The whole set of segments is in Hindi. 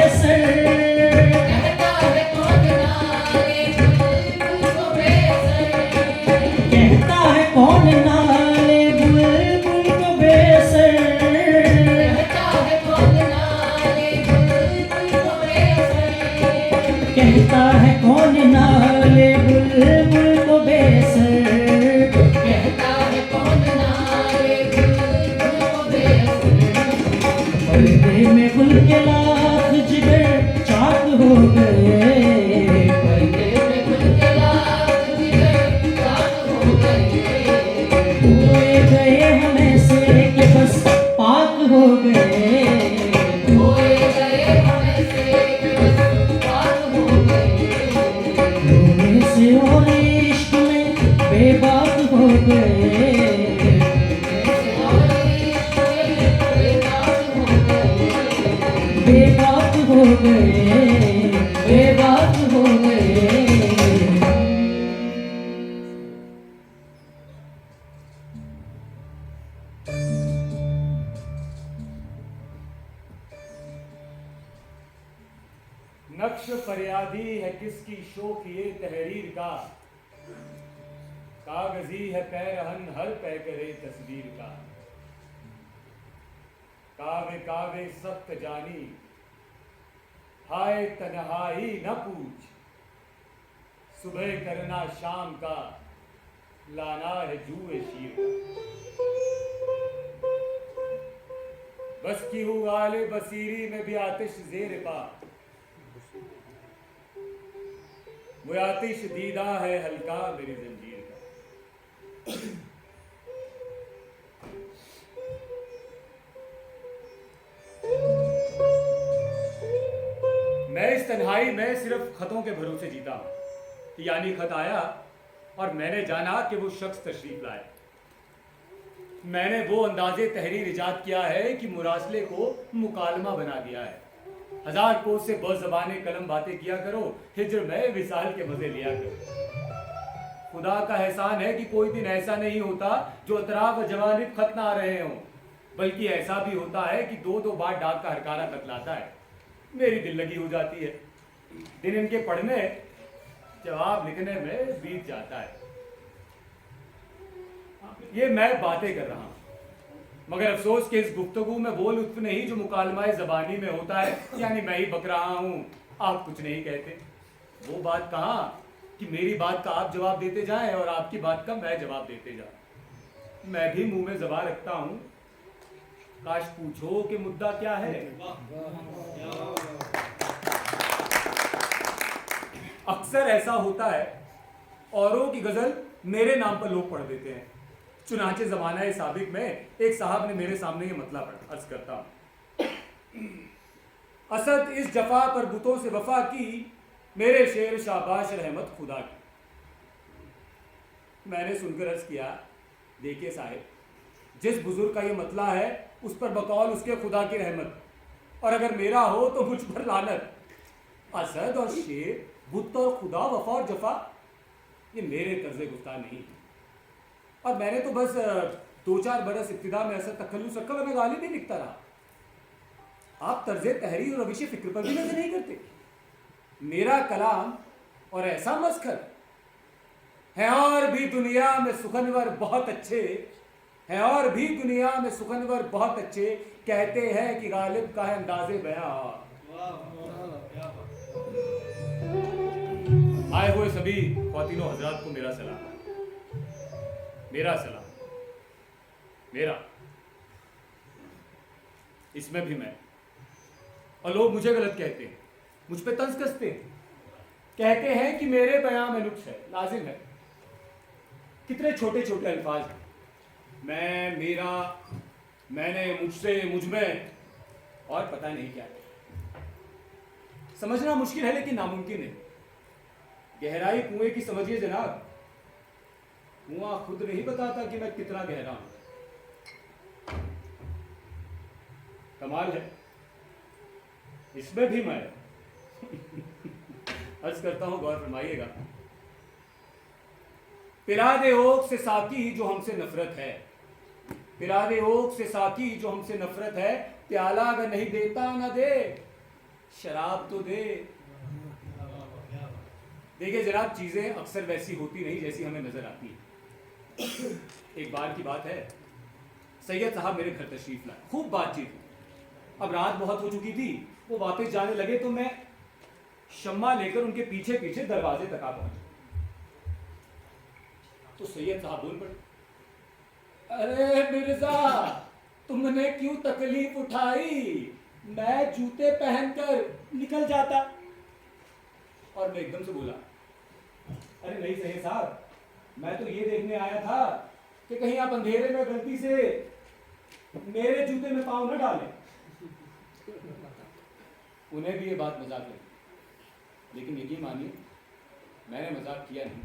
बेसर। कहता है कौन नाले बुलबुल को बेसर। कहता है कौन नाले बुलबुल को बेसर। कहता है कौन नाले बुलबुल को बेसर। कहता है कौन नाले बुलबुल को बेसर। कहता है कौन नाले बुलबुल को बेसर। पर्दे में गुल के लाख जिगर चाक हो गए। पर्दे में गुल के लाख जिगर चाक हो गए। खोए गए हमें से कि बस पाक हो गए। खोए गए हमें से कि बस पाक हो गए। रोने से और इश्क में बेबाक हो गए। बेबाक हो गए, बेबाक हो गए। नक्श फरियादी है किसकी शोक ये तहरीर का, कागजी है पैरहन हर पै करे तस्वीर का। कावे कावे सख्त जानी हाय तन्हाई न पूछ, सुबह करना शाम का लाना है जूए शीर का। बस की हूँ आले बसीरी में भी आतिश जेर पा, वो आतिश दीदा है हल्का मेरी जंजीर का। मैं इस तन्हाई में सिर्फ खतों के भरोसे जीता हूं, यानी खत आया और मैंने जाना कि वो शख्स तशरीफ लाए। मैंने वो अंदाजे तहरीर इजाद किया है कि मुरासले को मुकालमा बना दिया है। हजार कोस से बज़बाने कलम बातें किया करो, हिज्र में विसाल के मजे लिया करो। खुदा का एहसान है कि कोई दिन ऐसा नहीं होता जो अतराफ जवानिब खत ना आ रहे हों, बल्कि ऐसा भी होता है कि दो दो बार डाक का हरकारा खत लाता है। मेरी दिल लगी हो जाती है, दिन इनके पढ़ने जवाब लिखने में बीत जाता है। ये मैं बातें कर रहा हूं, मगर अफसोस कि इस गुफ्तगू में वो लुत्फ नहीं जो मुकालमाए ज़बानी में होता है, यानी मैं ही बक रहा हूँ, आप कुछ नहीं कहते। वो बात कहाँ कि मेरी बात का आप जवाब देते जाएं और आपकी बात का मैं जवाब देते जाऊं। मैं भी मुंह में ज़बान रखता हूँ, काश पूछो कि मुद्दा क्या है। अक्सर ऐसा होता है, औरों की गज़ल मेरे नाम पर लोग पढ़ देते हैं। चुनाचे ज़माना साबिक में एक साहब ने मेरे सामने ये मतला पढ़ा, अर्ज करता हूँ। असद इस जफा पर बुतों से वफा की, मेरे शेर शाबाश रहमत खुदा की। मैंने सुनकर अर्ज किया, देखिए साहिब, जिस बुजुर्ग का ये मतला है उस पर बकौल उसके खुदा की रहमत, और अगर मेरा हो तो मुझ पर लानत। असद और शेर, बुत और खुदा, वफा और जफा, ये मेरे तर्ज़े गुफ्तार नहीं है। और मैंने तो बस 2-4 बरस इब्तिदा में असद तखल्लुस रखा, मैं गालिब भी लिखता रहा। आप तर्ज़े तहरीर और रविश फ़िक्र पर भी नजर नहीं करते। मेरा कलाम और ऐसा मस्खर है, और भी दुनिया में सुखनवर बहुत अच्छे हैं, और भी दुनिया में सुखनवर बहुत अच्छे, कहते हैं कि गालिब का है अंदाज़े बयां। आए हुए सभी ख्वातीनों हजरात को मेरा सलाम, मेरा सलाम, मेरा, इसमें भी मैं। और लोग मुझे गलत कहते हैं, मुझ पे तंज कसते हैं, कहते हैं कि मेरे बयां में नुक्स है, लाजिम है। कितने छोटे छोटे अल्फाज हैं, मैं, मेरा, मैंने, मुझसे, मुझमें, और पता नहीं क्या। समझना मुश्किल है लेकिन नामुमकिन है। गहराई कुएं की समझिए जनाब, कुआं खुद नहीं बताता कि मैं कितना गहरा हूं। कमाल है, इसमें भी मैं। अर्ज करता हूं, गौर फरमाइएगा। पिला दे ओक से साकी जो हमसे नफरत है, पिला दे ओक से साकी जो हमसे नफरत है, प्याला अगर नहीं देता ना दे, शराब तो दे। देखिए जनाब, चीजें अक्सर वैसी होती नहीं जैसी हमें नजर आती है। एक बार की बात है, सैयद साहब मेरे घर तशरीफ लाए, खूब बातचीत हुई। अब रात बहुत हो चुकी थी, वो वापस जाने लगे तो मैं शम्मा लेकर उनके पीछे पीछे दरवाजे तक आ पहुंचा। तो सैयद साहब बोल पड़े, अरे मिर्जा, तुमने क्यों तकलीफ उठाई? मैं जूते पहनकर निकल जाता। और मैं एकदम से बोला, अरे नहीं सैयद साहब, मैं तो ये देखने आया था कि कहीं आप अंधेरे में गलती से मेरे जूते में पाँव न डालें। उन्हें भी ये बात मजाक लगी, लेकिन यकीन मानिए मैंने मजाक किया नहीं।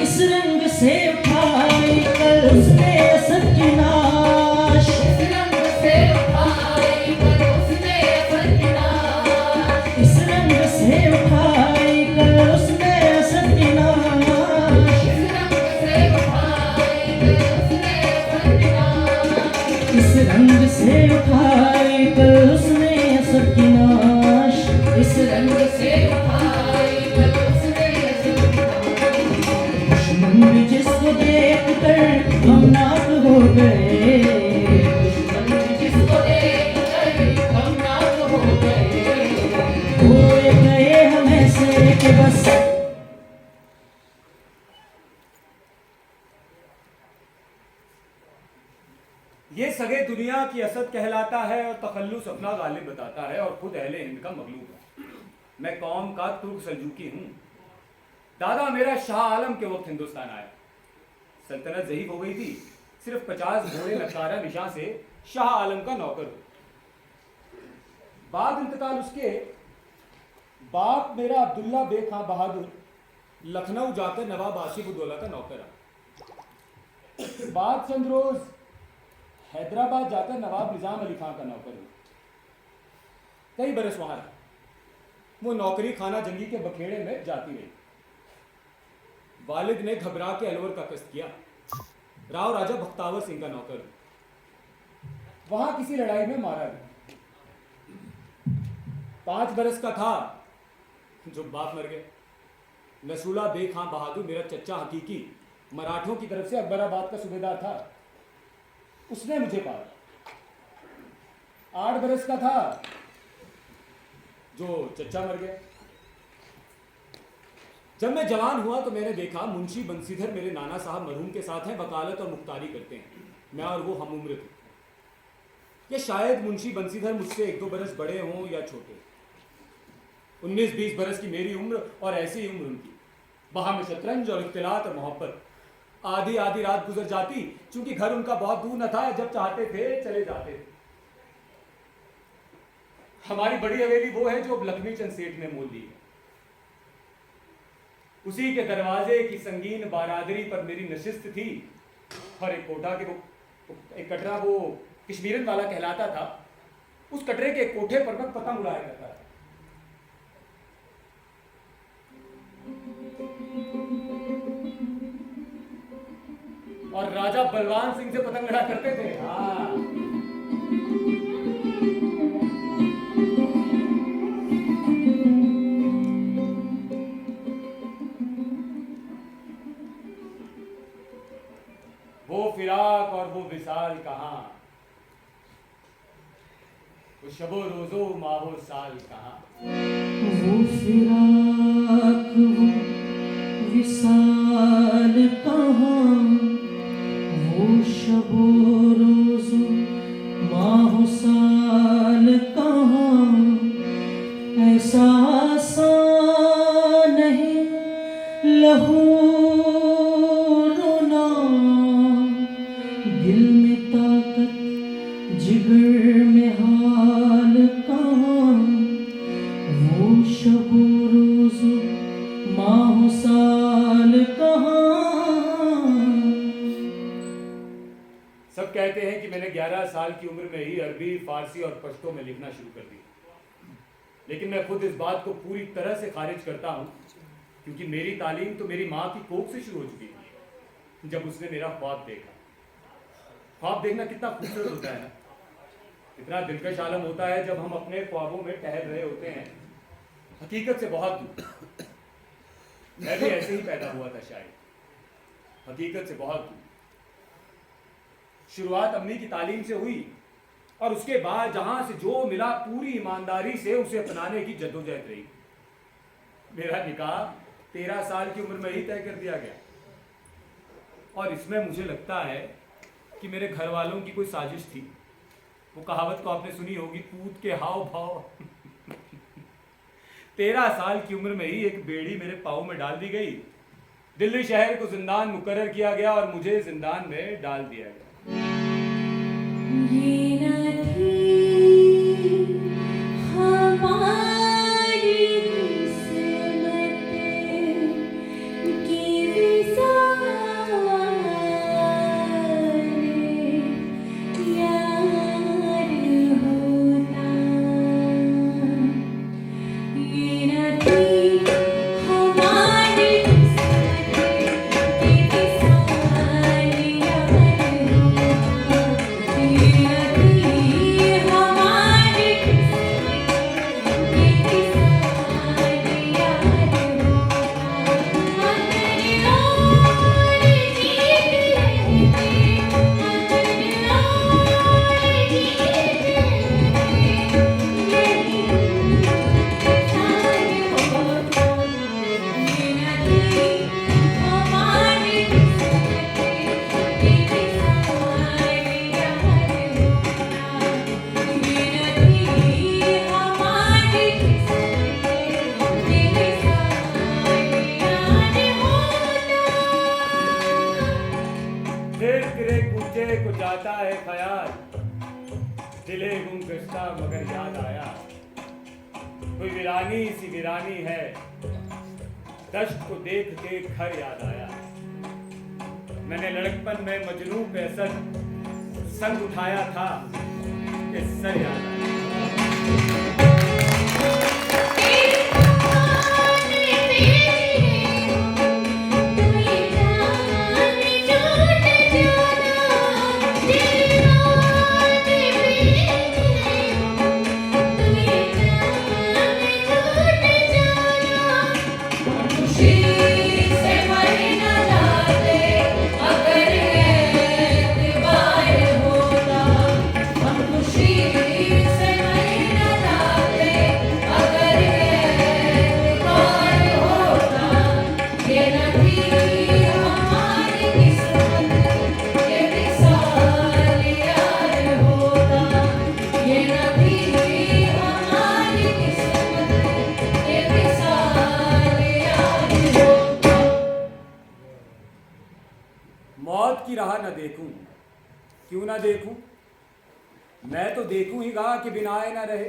इस रंग से उठाई कल उसने सच नाश, इस रंग से उठाई कल उसने सच नाश, इस रंग से उठाई कल उसने सच नाश, इस रंग से उठाई कल उसने सच नाश, इस रंग से उठाई कल उसने सच नाश, इस रंग से उठाई कल उसने सच नाश। दुश्मन भी जिसको देख कर गमनाक हो गए, दुश्मन जिसको देख कर गमनाक हो गए, खोए गए हम ऐसे कि बस ये सगे दुनिया की असद कहलाता है और तखल्लुस अपना गालिब बताता है और खुद अहले हिंद का मगलूब है। मैं कौम का तुर्क सल्जूकी हूँ। दादा मेरा शाह आलम के वक्त हिंदुस्तान आया, सल्तनत ज़ईफ हो गई थी, सिर्फ 50 घोड़े लश्कारा निशां से शाह आलम का नौकर हो। बाद इंतकाल उसके बाप मेरा अब्दुल्ला बे खां बहादुर लखनऊ जाकर नवाब आसिफ उद्दौला का नौकर रहा। बाद चंद रोज हैदराबाद जाकर नवाब निजाम अली खां का नौकर हुआ। कई बरस वहां रहा। वो नौकरी खाना जंगी के बखेड़े में जाती रही। वालिद ने घबरा के अलवर का कष्ट किया, राव राजा बख्तावर सिंह का नौकर हुआ। वहां किसी लड़ाई में मारा गया। 5 बरस का था जो बाप मर गए। नसरुल्ला बे खां बहादुर मेरा चच्चा हकीकी मराठों की तरफ से अकबराबाद का सूबेदार था, उसने मुझे पाला। 8 बरस का था जो चच्चा मर गया। जब मैं जवान हुआ तो मैंने देखा मुंशी बंसीधर मेरे नाना साहब मरहूम के साथ हैं, वकालत और मुख्तारी करते हैं। मैं और वो हम उम्र थे। या शायद मुंशी बंसीधर मुझसे 1-2 बरस बड़े हों या छोटे। 19-20 बरस की मेरी उम्र और ऐसी ही उम्र उनकी। वहां में शतरंज और इख्तिलात और मोहब्बत। आधी आधी रात गुजर जाती, चूंकि घर उनका बहुत दूर न था, जब चाहते थे चले जाते थे। हमारी बड़ी हवेली वो है जो अब लक्ष्मी चंद सेठ ने मोल ली है। उसी के दरवाजे की संगीन बारादरी पर मेरी नशिस्त थी और एक कोठा के वो एक कटरा वो कश्मीरन वाला कहलाता था, उस कटरे के कोठे पर मैं पतंग उड़ाया करता था। और राजा बलवान सिंह से पतंग लड़ा करते थे। हाँ, वो फिराक और वो विसाल कहाँ, वो शबो रोजो माहो साल कहाँ। वो फिराक वो विसाल कहाँ, वो शबो रोज़ो माहो साल कहाँ। ऐसा आसान नहीं लहू रोना, दिल में ताकत जिगर में हाल कहाँ। वो शबो रोज़ो माहो साल कहाँ। सब कहते हैं कि मैंने 11 साल की उम्र में ही अरबी, फारसी और पश्तो में लिखना शुरू कर दिया, लेकिन मैं खुद इस बात को पूरी तरह से खारिज करता हूँ, क्योंकि मेरी तालीम तो मेरी माँ की कोख से शुरू हो चुकी थी। जब उसने मेरा ख्वाब देखा, ख्वाब देखना कितना खूबसूरत होता है ना। इतना दिलकश आलम होता है जब हम अपने ख्वाबों में टहल रहे होते हैं, हकीकत से बहुत दूर। मैं भी ऐसे ही पैदा हुआ था शायद, हकीकत से बहुत दूर। शुरुआत अम्मी की तालीम से हुई और उसके बाद जहां से जो मिला पूरी ईमानदारी से उसे अपनाने की जद्दोजहद रही। मेरा निकाह 13 साल की उम्र में ही तय कर दिया गया और इसमें मुझे लगता है कि मेरे घर वालों की कोई साजिश थी। वो कहावत को आपने सुनी होगी, पूत के हाव भाव। 13 साल की उम्र में ही एक बेड़ी मेरे पाँव में डाल दी गई। दिल्ली शहर को जिंदान मुकर्रर किया गया और मुझे जिंदान में डाल दिया गया। ये न थी हमारी किस्मत की विसार यार होता। ये न थी हमारी किस्मत की विसार यार होता। फिर गिरे कूचे को जाता है ख्याल, दिले गुम गश्ता मगर याद आया। कोई वीरानी सी वीरानी है, दश्त को देख के घर याद आया। मैंने लड़कपन में मजनू पे असर संग उठाया था कि सर याद आया। मौत की राह न देखूं, क्यों ना देखूं? मैं तो देखूं ही गा कि बिनाए ना रहे।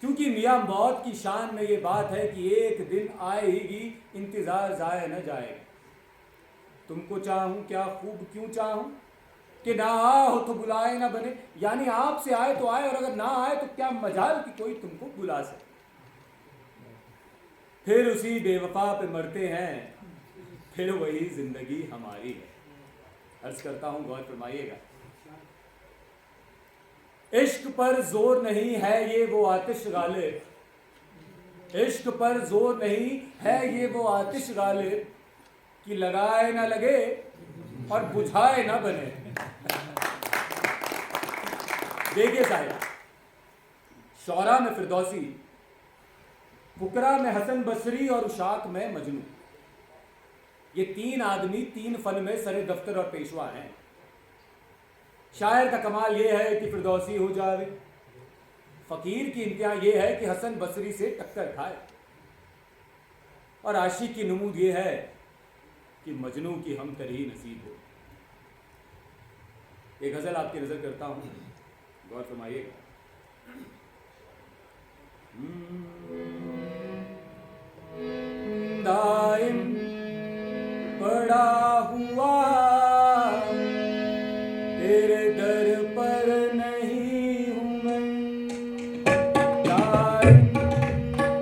क्योंकि मियाँ मौत की शान में ये बात है कि एक दिन आएगी, इंतजार जाए न जाएगा। तुमको चाहूं क्या खूब क्यों चाहूं कि ना हो तो बुलाए ना बने। यानी आपसे आए तो आए और अगर ना आए तो क्या मजाल कि कोई तुमको बुला सके। फिर उसी बेवफा पे मरते हैं, फिर वही जिंदगी हमारी है। अर्ज करता हूं, गौर फरमाइएगा। इश्क पर जोर नहीं है ये वो आतिश गालिब, इश्क पर जोर नहीं है ये वो आतिश गालिब कि लगाए ना लगे और बुझाए ना बने। देखिए साहिब, शौरा में फिरदौसी, फुकरा में हसन बसरी और उशाक में मजनू, ये तीन आदमी तीन फन में सरे दफ्तर और पेशवा हैं। शायर का कमाल ये है कि फिरदौसी हो जावे, फकीर की इंतहा ये है कि हसन बसरी से टक्कर खाए, और आशिक की नमूद ये है कि मजनू की हम तरी नसीब हो। एक गजल आपकी नजर करता हूं, गौर फरमाइएगा। दाइम पड़ा हुआ तेरे दर पर नहीं हूं मैं, दाइम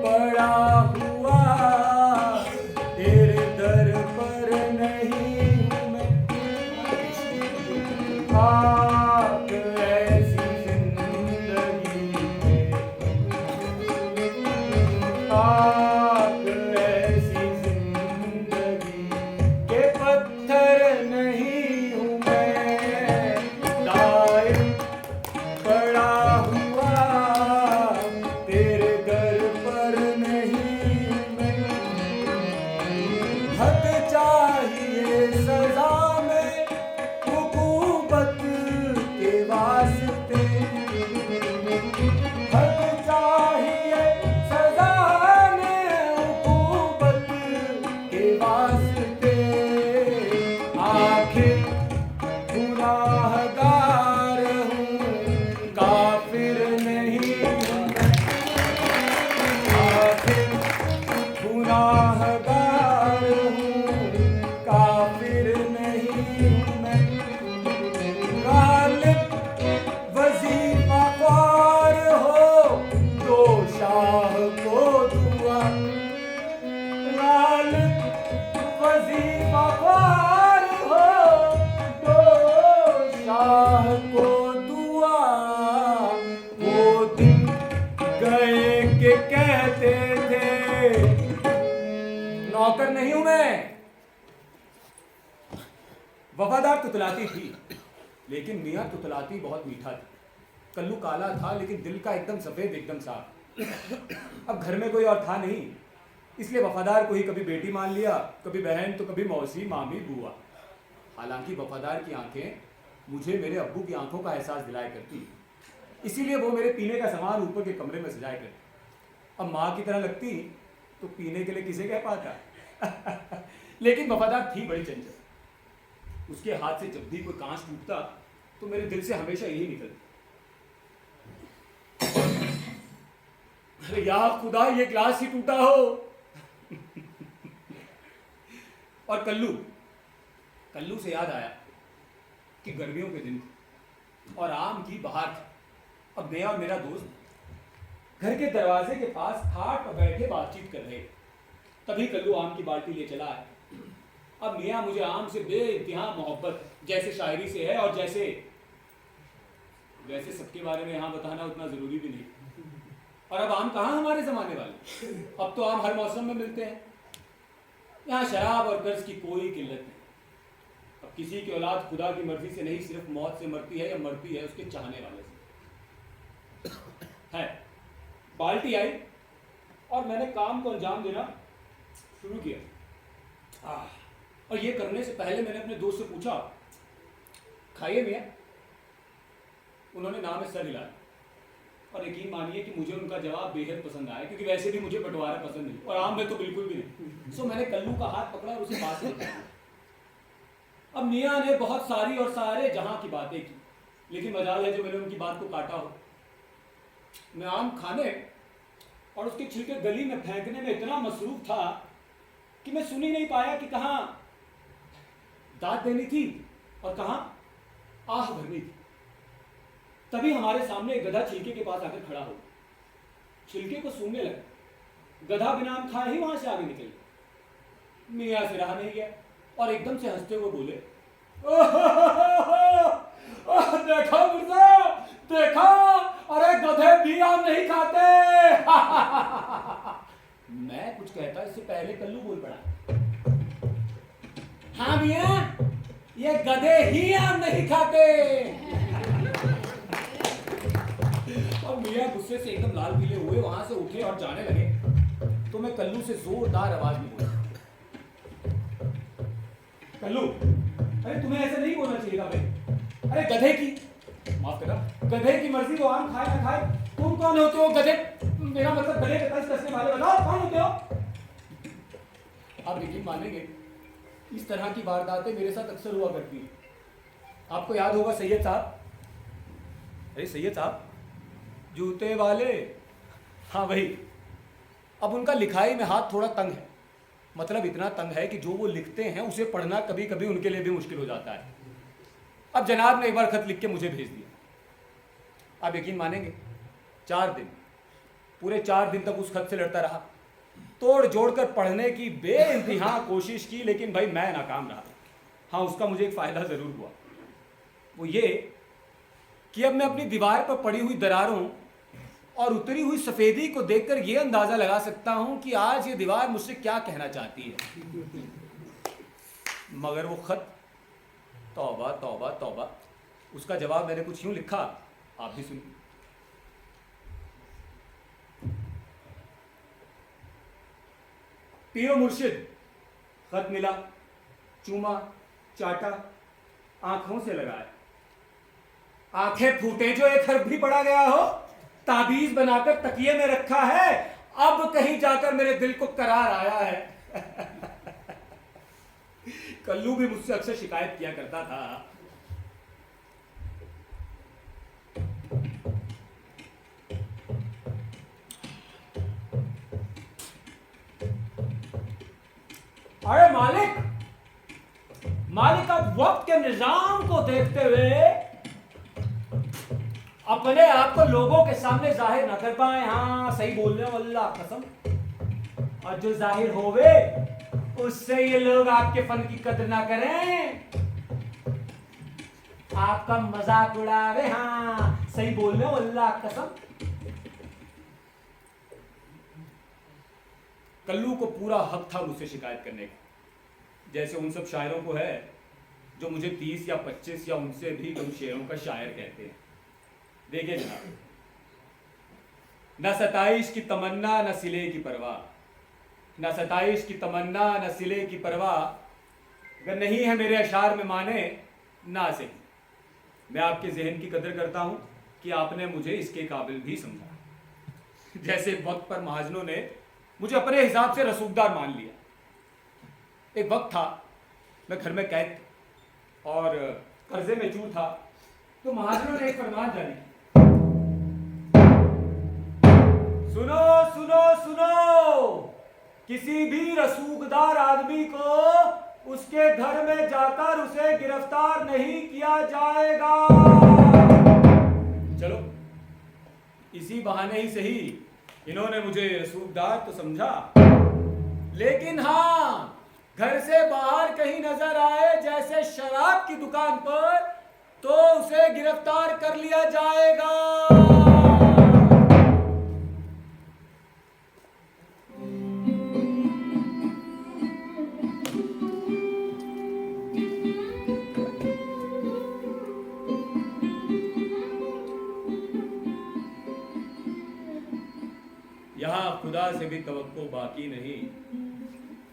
पड़ा हुआ तेरे दर पर नहीं हूं मैं। आप ऐसी खाक ऐसी जिंदगी के पत्थर नहीं हूँ मैं, दायर पड़ा हुआ तेरे दर पर नहीं हूँ मैं। हक चाहिए सजा में हुकूमत के वास्ते, हक चाहिए सजा में हुकूमत के वास्ते। आखिर गुनाहगार हूँ, काफिर नहीं हूँ मैं। आखिर गुनाहगार हूँ, काफिर नहीं हूँ मैं। गालिब वजीफा ख्वार हो तो शाह को दुआ, गालिब वजीफा ख्वार हो तो शाह को दुआ। वो दिन गए के कहते थे नौकर नहीं हूं मैं। वफादार तुतलाती थी, लेकिन मियाँ तुतलाती बहुत मीठा था। कल्लू काला था लेकिन दिल का एकदम सफेद, एकदम साफ। अब घर में कोई और था नहीं, इसलिए वफादार को ही कभी बेटी मान लिया, कभी बहन तो कभी मौसी, मामी, बुआ। हालांकि वफादार की आंखें मुझे मेरे अब्बू की आंखों का एहसास दिलाया करती, इसीलिए वो मेरे पीने का सामान ऊपर के कमरे में सजाया करती। अब माँ की तरह लगती तो पीने के लिए किसे कह पाता। लेकिन वफादार थी बड़ी चंचल। उसके हाथ से जब भी कोई कांच टूटता तो मेरे दिल से हमेशा यही निकलता, अरे या खुदा ये ग्लास ही टूटा हो। और कल्लू से याद आया कि गर्मियों के दिन थे और आम की बहार थी। अब मैं और मेरा दोस्त घर के दरवाजे के पास खाट पर बैठे बातचीत कर रहे। तभी कल्लू आम की बाल्टी ले चला है। अब मियाँ मुझे आम से बेइंतहा मोहब्बत, जैसे शायरी से है, और वैसे सबके बारे में यहाँ बताना उतना जरूरी भी नहीं। और अब आम कहाँ हमारे जमाने वाले, अब तो आम हर मौसम में मिलते हैं। यहाँ शराब और कर्ज की कोई किल्लत नहीं। अब किसी की औलाद खुदा की मर्जी से नहीं, सिर्फ मौत से मरती है या मरती है उसके चाहने वाले से। है बाल्टी आई और मैंने काम को अंजाम देना शुरू किया। और ये करने से पहले मैंने अपने दोस्त से पूछा, खाइए मियाँ। उन्होंने नाम में सर हिलाया और यकीन मानिए कि मुझे उनका जवाब बेहद पसंद आया, क्योंकि वैसे भी मुझे बंटवारा पसंद नहीं और आम में तो बिल्कुल भी नहीं। सो मैंने कल्लू का हाथ पकड़ा और उसे पास ले। अब मियाँ ने बहुत सारी और सारे जहां की बातें की, लेकिन मजाल है जो मैंने उनकी बात को काटा हो। मैं आम खाने और उसके छिलके गली में फेंकने में इतना मसरूफ था कि मैं सुन ही नहीं पाया कि कहाँ दाद देनी थी और कहाँ आह भरनी थी। तभी हमारे सामने एक गधा छिलके के पास आकर खड़ा हो, छिलके को सूंघने लगा। गधा बिना आम खाए ही वहां से आगे निकल गया। मियाँ से रहा नहीं गया और एकदम से हंसते हुए बोले, देखा मिर्जा, देखा, अरे गधे भी आम नहीं खाते। मैं कुछ कहता इससे पहले कल्लू बोल पड़ा, हाँ मियाँ, ये गधे ही आम नहीं खाते। और मियाँ गुस्से से एकदम लाल पीले हुए वहां से उठे और जाने लगे तो मैं कल्लू से जोरदार आवाज में बोला, कल्लू, अरे तुम्हें ऐसे नहीं बोलना चाहिए था भाई। अरे गधे की, माफ करना, गधे की मर्जी वो आम खाए ना खाए, तुम कौन होते हो गधे, मेरा मतलब गधे के तंज कसने वाले, बताओ कौन होते हो। आप यकीन मानेंगे इस तरह की वारदातें मेरे साथ अक्सर हुआ करती हैं। आपको याद होगा सैयद साहब, अरे सैयद साहब जूते वाले, हाँ वही। अब उनका लिखाई में हाथ थोड़ा तंग है, मतलब इतना तंग है कि जो वो लिखते हैं उसे पढ़ना कभी कभी उनके लिए भी मुश्किल हो जाता है। अब जनाब ने एक बार खत लिख के मुझे भेज दिया। आप यकीन मानेंगे 4 दिन, पूरे 4 दिन तक उस खत से लड़ता रहा, तोड़ जोड़ कर पढ़ने की बेइंतहा कोशिश की, लेकिन भाई मैं नाकाम रहा। हाँ, उसका मुझे एक फ़ायदा ज़रूर हुआ, वो ये कि अब मैं अपनी दीवार पर पड़ी हुई दरारों और उतरी हुई सफेदी को देखकर यह अंदाजा लगा सकता हूं कि आज ये दीवार मुझसे क्या कहना चाहती है। मगर वो खत, तौबा तौबा तौबा, उसका जवाब मैंने कुछ यूं लिखा, आप भी सुनिए। पियो मुर्शिद, खत मिला, चूमा, चाटा, आंखों से लगाए, आंखें फूटे जो एक हर्फ भी पड़ा गया हो, ताबीज बनाकर तकिए में रखा है, अब कहीं जाकर मेरे दिल को करार आया है। कल्लू भी मुझसे अक्सर शिकायत किया करता था। अरे मालिक, अब वक्त के निजाम को देखते हुए अपने आप को लोगों के सामने जाहिर न कर पाए। हाँ, सही बोल रहे हो अल्लाह कसम। और जो जाहिर होवे उससे ये लोग आपके फन की कदर ना करें, आपका मजाक उड़ावे। हाँ, सही बोल रहे हो अल्लाह कसम। कल्लू को पूरा हक था मुझसे शिकायत करने का, जैसे उन सब शायरों को है जो मुझे 30 या 25 या उनसे भी कम शेरों का शायर कहते हैं। देखिए जनाब, न सताइश की तमन्ना न सिले की परवाह, न सताइश की तमन्ना न सिले की परवाह, अगर नहीं है मेरे अशार में माने ना सही। मैं आपके जहन की कदर करता हूं कि आपने मुझे इसके काबिल भी समझा। जैसे वक्त पर महाजनों ने मुझे अपने हिसाब से रसूखदार मान लिया। एक वक्त था मैं घर में कैद और कर्जे में चूर था, तो महाजनों ने एक फरमान जारी किया, सुनो सुनो सुनो, किसी भी रसूखदार आदमी को उसके घर में जाकर उसे गिरफ्तार नहीं किया जाएगा। चलो, इसी बहाने ही सही इन्होंने मुझे रसूखदार तो समझा, लेकिन हाँ, घर से बाहर कहीं नजर आए जैसे शराब की दुकान पर, तो उसे गिरफ्तार कर लिया जाएगा। यहां खुदा से भी तवक्को बाकी नहीं,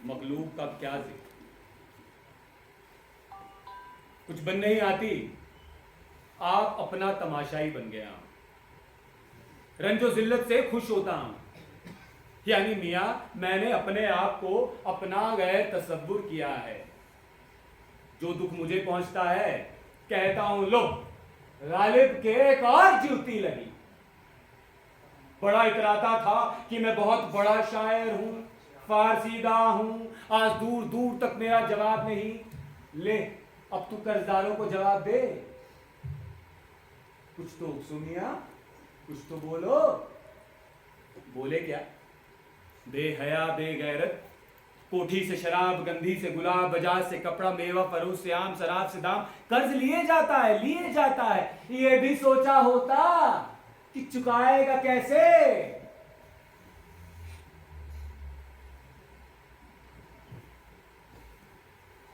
मखलूक का क्या जिक्र। कुछ बन नहीं आती, आप अपना तमाशाई बन गया। रंजो जिल्लत से खुश होता हूं, यानी मियां मैंने अपने आप को अपना गैर तसव्वुर किया है। जो दुख मुझे पहुंचता है कहता हूं लो, गालिब के एक और जूती लगी। बड़ा इतराता था कि मैं बहुत बड़ा शायर हूं, फारसीदा हूं, आज दूर दूर तक मेरा जवाब नहीं। ले, अब तू कर्जदारों को जवाब दे। कुछ तो सुनिया, कुछ तो बोलो। बोले क्या? बेहया बेगैरत, कोठी से शराब, गंधी से गुलाब, बाजार से कपड़ा, मेवा फरूश से आम, शराब से दाम, कर्ज लिए जाता है। ये भी सोचा होता कि चुकाएगा कैसे।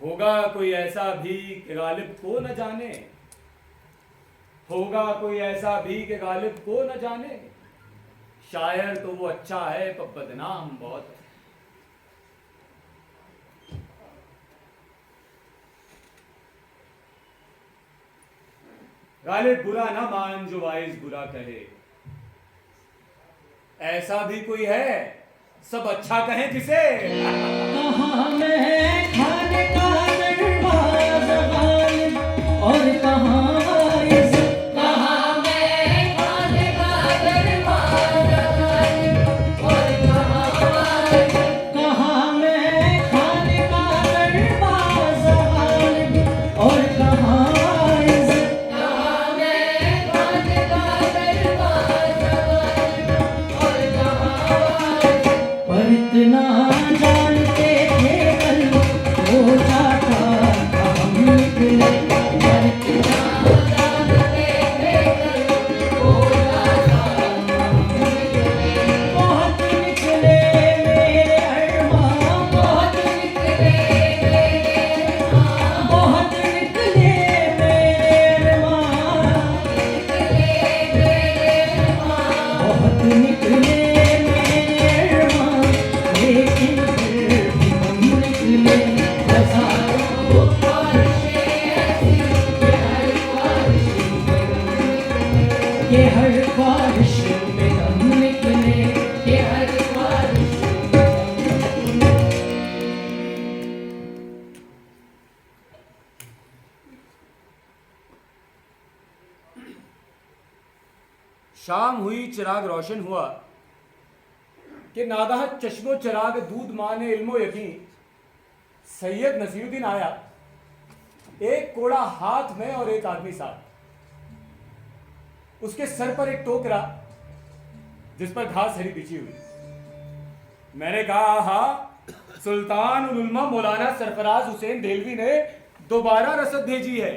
होगा कोई ऐसा भी कि गालिब को न जाने, होगा कोई ऐसा भी कि गालिब को न जाने। शायर तो वो अच्छा है पर बदनाम बहुत है। गालिब बुरा ना मान जो वाइज बुरा कहे। ऐसा भी कोई है सब अच्छा कहें जिसे। कहाँ मैं खाने का दरवाज़ा गालिब और कहाँ इज़्ज़त, कहाँ मैं खाने का दरवाज़ा गालिब और कहाँ इज़्ज़त, कहाँ मैं खाने का दरवाज़ा गालिब और कहाँ इज़्ज़त। कहाँ मैं खाने का दरवाज़ा गालिब और कहाँ इज़्ज़त। पर इतना जानते थे कल हो जाता हम निकले, पर शाम हुई, चिराग रोशन हुआ कि नागाह चश्मो चिराग दूध माने इल्मो यकीन सैयद नसीरुद्दीन आया, एक कोड़ा हाथ में और एक आदमी साथ। उसके सर पर एक टोकरा जिस पर घास हरी बिछी हुई। मैंने कहा, हाँ, सुल्तान उल उलमा मौलाना सरफराज हुसैन देलवी ने दोबारा रसद भेजी है।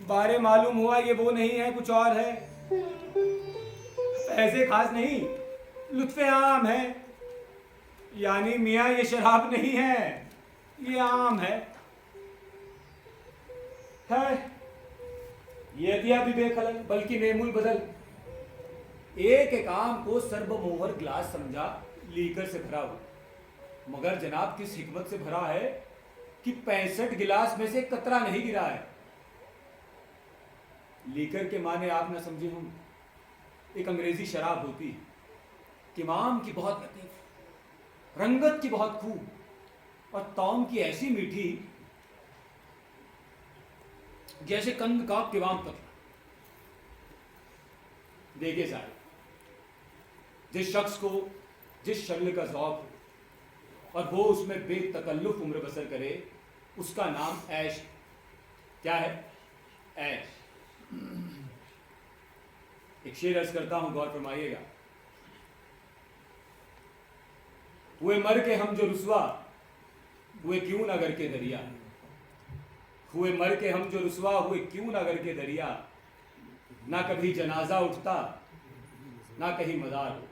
बारे मालूम हुआ ये वो नहीं है, कुछ और है। ऐसे खास नहीं, लुत्फे आम है। यानी मियाँ ये शराब नहीं है, ये आम है। ये अतिया भी बेखलल बल्कि नेमुल बदल। एक एक आम को सर्वमोहर ग्लास समझा, लीकर से भरा हुआ। मगर जनाब किस हिकमत से भरा है कि 65 गिलास में से कतरा नहीं गिरा है। लीकर के माने आप ना समझे हम, एक अंग्रेजी शराब होती है, किमाम की बहुत लतीफ, रंगत की बहुत खूब और तौम की ऐसी मीठी जैसे कंद का किवाम पतला। देखिए साहब, जिस शख्स को जिस शक्ल का शौक हो और वो उसमें बेतकल्लुफ उम्र बसर करे, उसका नाम ऐश। क्या है? ऐश। एक शेर अर्ज करता हूं, गौर फरमाइएगा। हुए मर के हम जो रुसवा, हुए क्यों ना गर के दरिया। हुए मर के हम जो रुसवा, हुए क्यों ना गर के दरिया। ना कभी जनाजा उठता, ना कहीं मज़ार हो।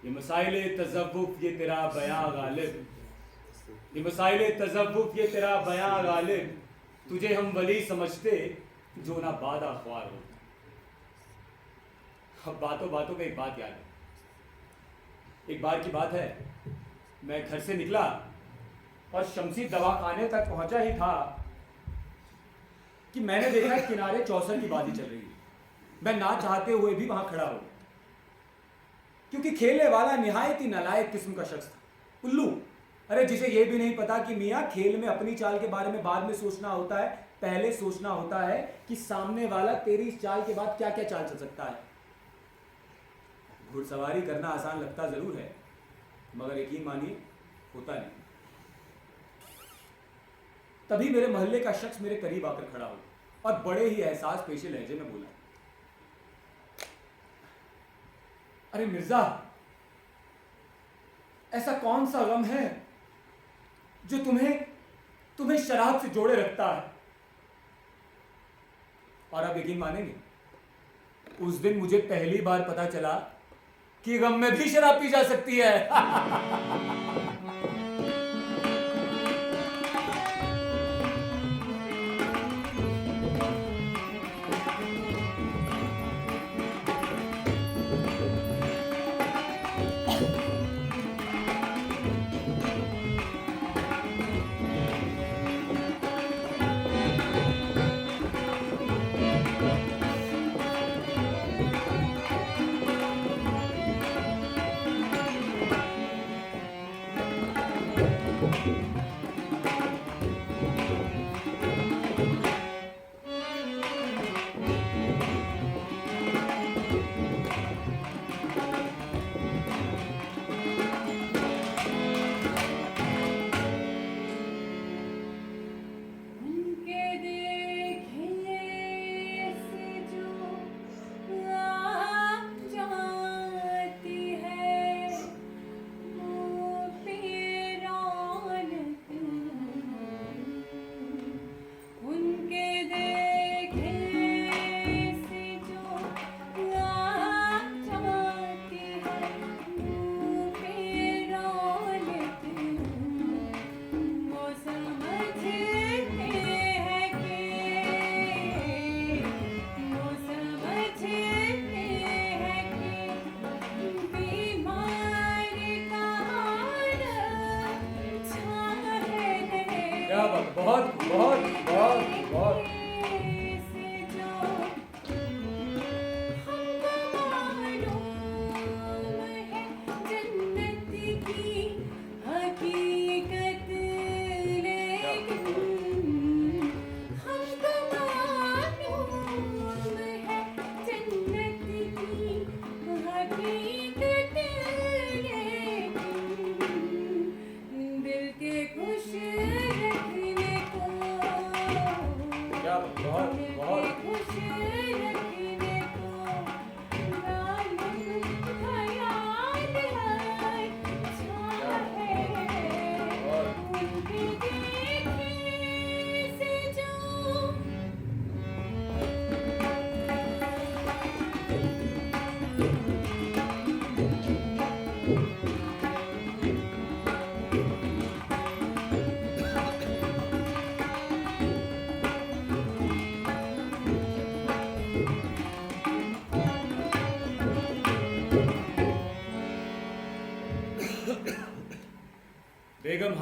ये मसाइले तज़व्वुफ़, ये तेरा बयां गालिब। ये मसाइले तज़व्वुफ़, ये तेरा बयां गालिब। तुझे हम वली समझते जो ना बादा ख्वार हो। अब बातों बातों में एक बात याद है। एक बार की बात है, मैं घर से निकला और शमसी दवाखाने तक पहुंचा ही था कि मैंने देखा किनारे चौसर की बाजी चल रही है। मैं ना चाहते हुए भी वहां खड़ा हो, क्योंकि खेलने वाला निहायत ही नालायक किस्म का शख्स था। उल्लू, अरे जिसे यह भी नहीं पता कि मियाँ खेल में अपनी चाल के बारे में बाद में सोचना होता है, पहले सोचना होता है कि सामने वाला तेरी इस चाल के बाद क्या क्या चाल चल सकता है। घुड़सवारी करना आसान लगता जरूर है, मगर यकीन मानिए होता नहीं। तभी मेरे मोहल्ले का शख्स मेरे करीब आकर खड़ा हो और बड़े ही एहसास पेशे लहजे में बोला, अरे मिर्जा, ऐसा कौन सा गम है जो तुम्हें शराब से जोड़े रखता है। और आप यकीन मानेंगे, उस दिन मुझे पहली बार पता चला कि गम में भी शराब पी जा सकती है।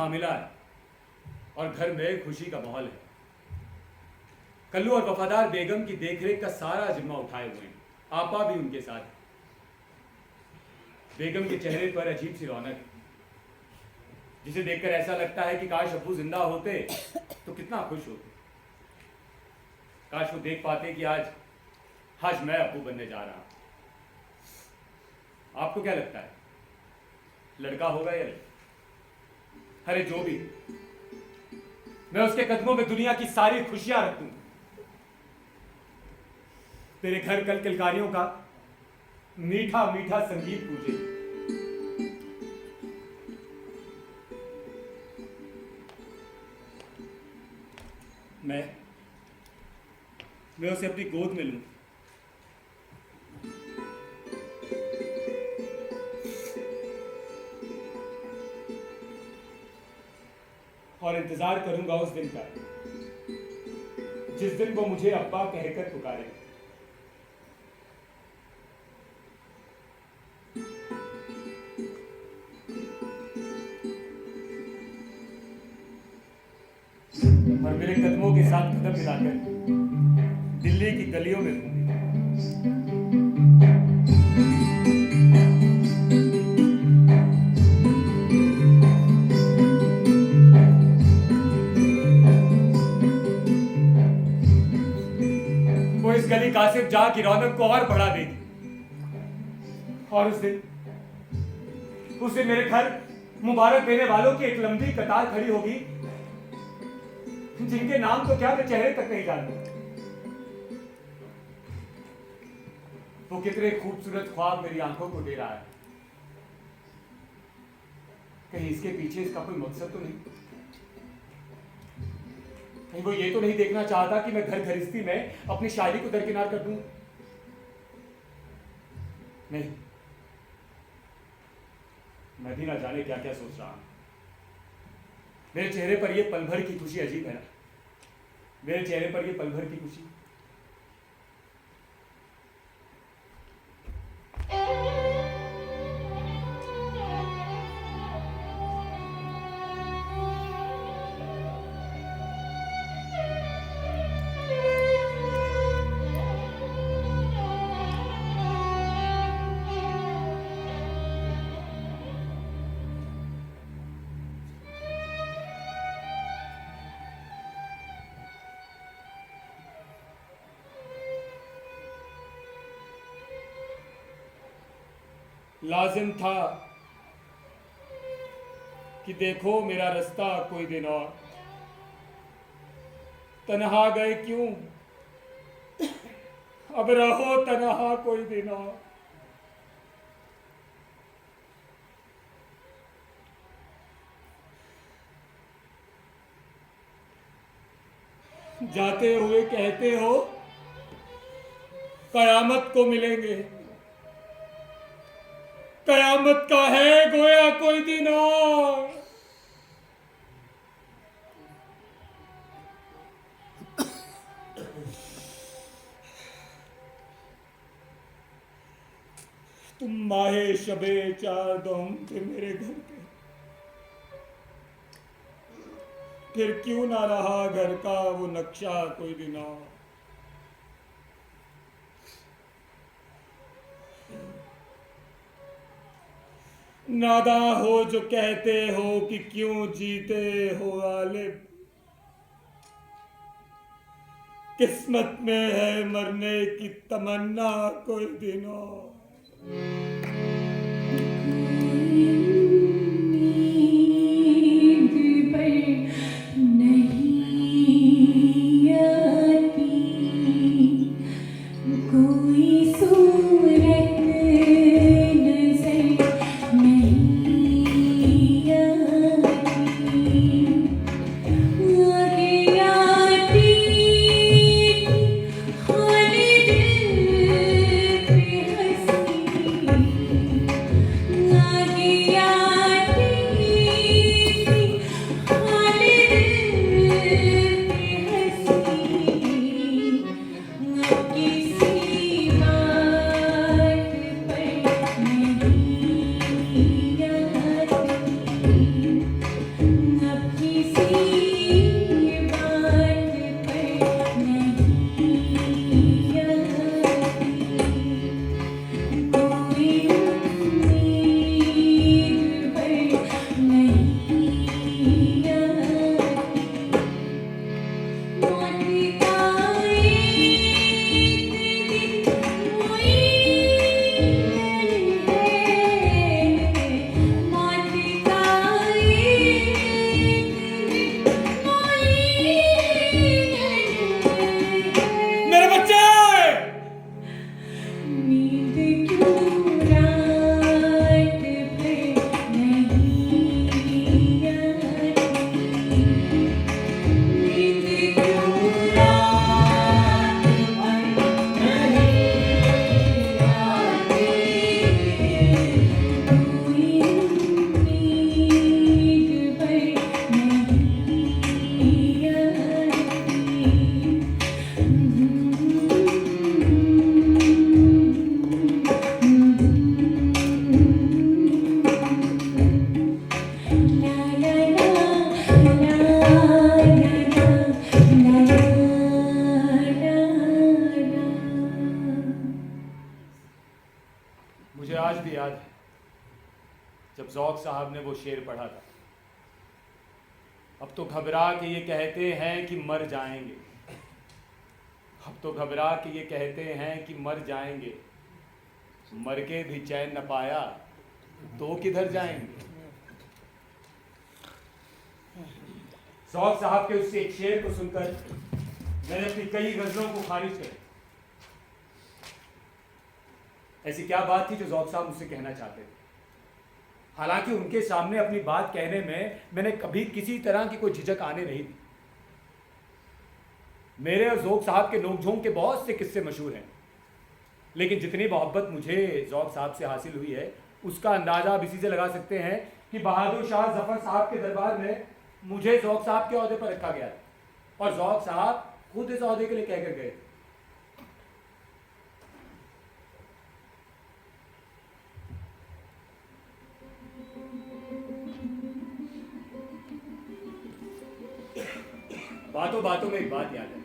हामिला है और घर में खुशी का माहौल है। कल्लू और वफादार बेगम की देखरेख का सारा जिम्मा उठाए हुए हैं। आपा भी उनके साथ है। बेगम के चेहरे पर अजीब सी रौनक है, जिसे देखकर ऐसा लगता है कि काश अब्बू जिंदा होते तो कितना खुश होते। काश वो देख पाते कि आज मैं अब्बू बनने जा रहा हूं। आपको क्या लगता है, लड़का होगा या लड़की? अरे जो भी, मैं उसके कदमों में दुनिया की सारी खुशियां रख दूंगा। तेरे घर कल किलकारियों का मीठा मीठा संगीत गूंजे। मैं उसे अपनी गोद में लूं, और इंतजार करूंगा उस दिन का जिस दिन वो मुझे अब्बा कहकर पुकारे। और मेरे कदमों के साथ कदम मिलाकर दिल्ली की गलियों में घूमे। वो इस गली कासिम जहां की रौनक को और बढ़ा देगी। और उस दिन मेरे घर मुबारक देने वालों की एक लंबी कतार खड़ी होगी, जिनके नाम तो क्या मैं चेहरे तक नहीं जानता। वो कितने खूबसूरत ख्वाब मेरी आंखों को दे रहा है। कहीं इसके पीछे इसका कोई मकसद तो नहीं? कहीं वो ये तो नहीं देखना चाहता कि मैं घर गृहस्थी में अपनी शादी को दरकिनार कर दूं? नहीं, मैं भी ना जाने क्या क्या सोच रहा हूं। मेरे चेहरे पर ये पल भर की खुशी अजीब है ना। मेरे चेहरे पर ये पल भर की खुशी। लाजिम था कि देखो मेरा रास्ता कोई दिन और, तन्हा गए क्यों अब रहो तन्हा कोई दिन और। जाते हुए कहते हो कयामत को मिलेंगे, कयामत का है गोया कोई दिन और। तुम माहे शबे चार दम थे मेरे घर के, फिर क्यों ना रहा घर का वो नक्शा कोई दिन और। नादा हो जो कहते हो कि क्यों जीते हो गालिब, किस्मत में है मरने की तमन्ना कोई दिन और। किसी मुझे आज भी याद है जब ज़ौक़ साहब ने वो शेर पढ़ा था, अब तो घबरा के ये कहते हैं कि मर जाएंगे, अब तो घबरा के ये कहते हैं कि मर जाएंगे, मर के भी चैन न पाया तो किधर जाएंगे। ज़ौक़ साहब के उस एक शेर को सुनकर मैंने अपनी कई गज़लों को खारिज कर। ऐसी क्या बात थी जो ज़ौक़ साहब मुझसे कहना चाहते थे? हालांकि उनके सामने अपनी बात कहने में मैंने कभी किसी तरह की कोई झिझक आने नहीं दी। मेरे और ज़ौक़ साहब के नोक-झोंक के बहुत से किस्से मशहूर हैं, लेकिन जितनी मोहब्बत मुझे ज़ौक़ साहब से हासिल हुई है उसका अंदाज़ा आप इसी से लगा सकते हैं कि बहादुर शाह ज़फ़र साहब के दरबार में मुझे ज़ौक़ साहब के ओहदे पर रखा गया था और ज़ौक़ साहब खुद इस ओहदे के लिए कहकर गए थे। बातों बातों में एक बात याद है।